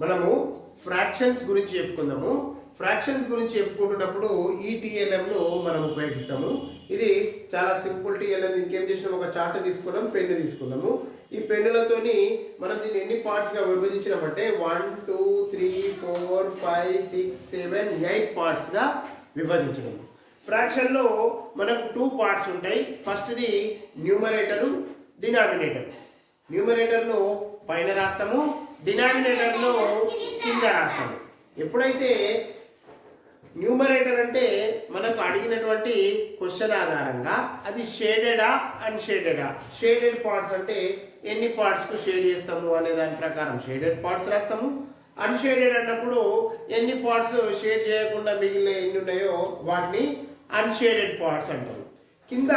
మనము ఫ్రాక్షన్స్ గురించి చెప్పుకుందాము. ఫ్రాక్షన్స్ గురించి చెప్పుకుంటున్నప్పుడు ఈ టీఎల్ఎంను మనం ఉపయోగిస్తాము. ఇది చాలా సింపుల్ టీఎల్ఎం. ఇంకేం చేసినాము, ఒక చార్ట్ తీసుకున్నాం, పెన్ను తీసుకున్నాము. ఈ పెన్నులతోని మనం దీన్ని ఎన్ని పార్ట్స్గా విభజించినామంటే 1 2 3 4 5 6 7 8 పార్ట్స్గా విభజించడం. ఫ్రాక్షన్లో మనకు 2 పార్ట్స్ ఉంటాయి. ఫస్ట్ది న్యూమరేటరు, డినామినేటర్. న్యూమరేటర్ను పైన రాస్తాము, డినామినేటర్ను కింద రాస్తాము. ఎప్పుడైతే న్యూమరేటర్ అంటే మనకు అడిగినటువంటి క్వశ్చన్ ఆధారంగా అది షేడెడా అన్షేడెడా, షేడెడ్ పార్ట్స్ అంటే ఎన్ని పార్ట్స్కు షేడ్ చేస్తాము అనే దాని ప్రకారం షేడెడ్ పార్ట్స్ రాస్తాము. అన్షేడెడ్ అన్నప్పుడు ఎన్ని పార్ట్స్ షేడ్ చేయకుండా మిగిలిన ఎన్ని ఉన్నాయో వాటిని అన్షేడెడ్ పార్ట్స్ అంటారు. కింద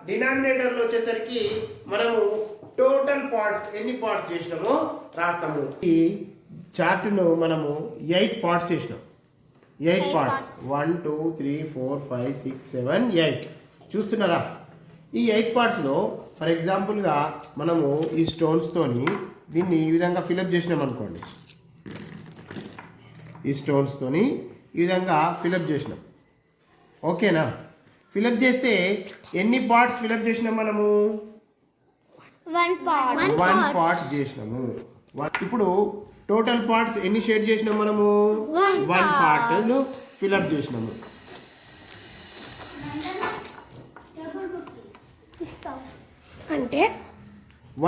డినామినేటర్లో వచ్చేసరికి మనము టోటల్ పార్ట్స్ ఎన్ని పార్ట్స్ చేసినామో రాస్తాము. ఈ చార్ట్ను మనము 8 పార్ట్స్ చేసినాం. 8 పార్ట్స్ 1 2 3 4 5 6 7 8 చూస్తున్నారా? ఈ 8 పార్ట్స్లో ఫర్ ఎగ్జాంపుల్గా మనము ఈ స్టోన్స్తోని దీన్ని ఈ విధంగా ఫిలప్ చేసినాం అనుకోండి. ఈ స్టోన్స్తోని ఈ విధంగా ఫిలప్ చేసినాం. ఓకేనా? ఫిలప్ చేస్తే ఎన్ని పార్ట్స్ ఫిలప్ చేసినాం మనము? 1 పార్ట్ చేసినాము. ఇప్పుడు టోటల్ పార్ట్స్ ఎన్ని షేడ్ చేసినాం మనము? 1 పార్ట్ను ఫిలప్ చేసినాము. అంటే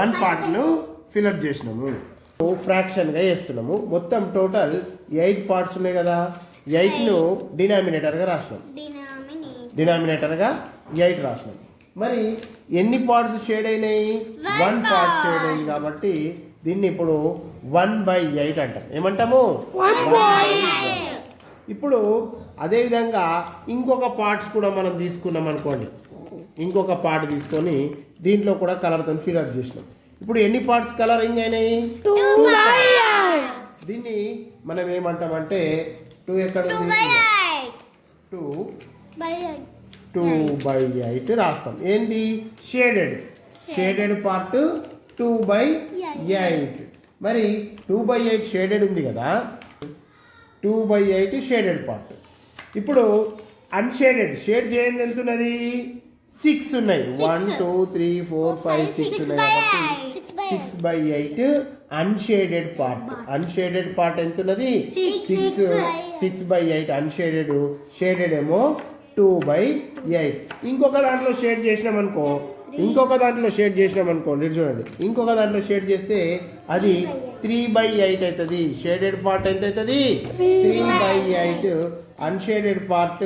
1 పార్ట్ను ఫిలప్ చేసినాము. ఫ్రాక్షన్గా వేస్తున్నాము. మొత్తం టోటల్ 8 పార్ట్స్ ఉన్నాయి కదా, 8ను డినామినేటర్గా రాసినాం. డినామినేటర్గా 8 రాసినాం. మరి ఎన్ని పార్ట్స్ షేడ్ అయినాయి? 1 పార్ట్ షేడ్ అయింది కాబట్టి దీన్ని ఇప్పుడు 1/8 అంటాం. ఏమంటాము? 1/8. ఇప్పుడు అదేవిధంగా ఇంకొక పార్ట్స్ కూడా మనం తీసుకున్నాం అనుకోండి. ఇంకొక పార్ట్ తీసుకొని దీంట్లో కూడా కలర్తో ఫిలప్ చేసినాం. ఇప్పుడు ఎన్ని పార్ట్స్ కలరింగ్ అయినాయి? 2/8. దీన్ని మనం ఏమంటామంటే 2 ఎక్కడ ఉంది? 2/8 రాస్తాం. ఏంది? Shaded part 2/8. మరి 2/8 షేడెడ్ ఉంది కదా, 2/8 షేడెడ్ పార్ట్. ఇప్పుడు అన్షేడెడ్, షేడ్ చేయండి ఎంత ఉన్నది? 6 ఉన్నాయి. 1 2 3 4 5 6 ఉన్నాయి కాబట్టి 6/8 అన్షేడెడ్ పార్ట్. అన్షేడెడ్ పార్ట్ ఎంత ఉన్నది? 6/8 అన్షేడెడ్. షేడెడ్ ఏమో 2/8. ఇంకొక దాంట్లో షేడ్ చేసినాం అనుకో, చూడండి, ఇంకొక దాంట్లో షేడ్ చేస్తే అది 3/8 అవుతుంది. షేడెడ్ పార్ట్ ఎంత అవుతుంది? 3/8. అన్షేడెడ్ పార్ట్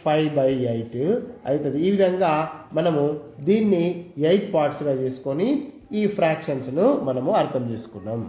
5/8 అవుతుంది. ఈ విధంగా మనము దీన్ని 8 పార్ట్స్గా చేసుకొని ఈ ఫ్రాక్షన్స్ను మనము అర్థం చేసుకున్నాం.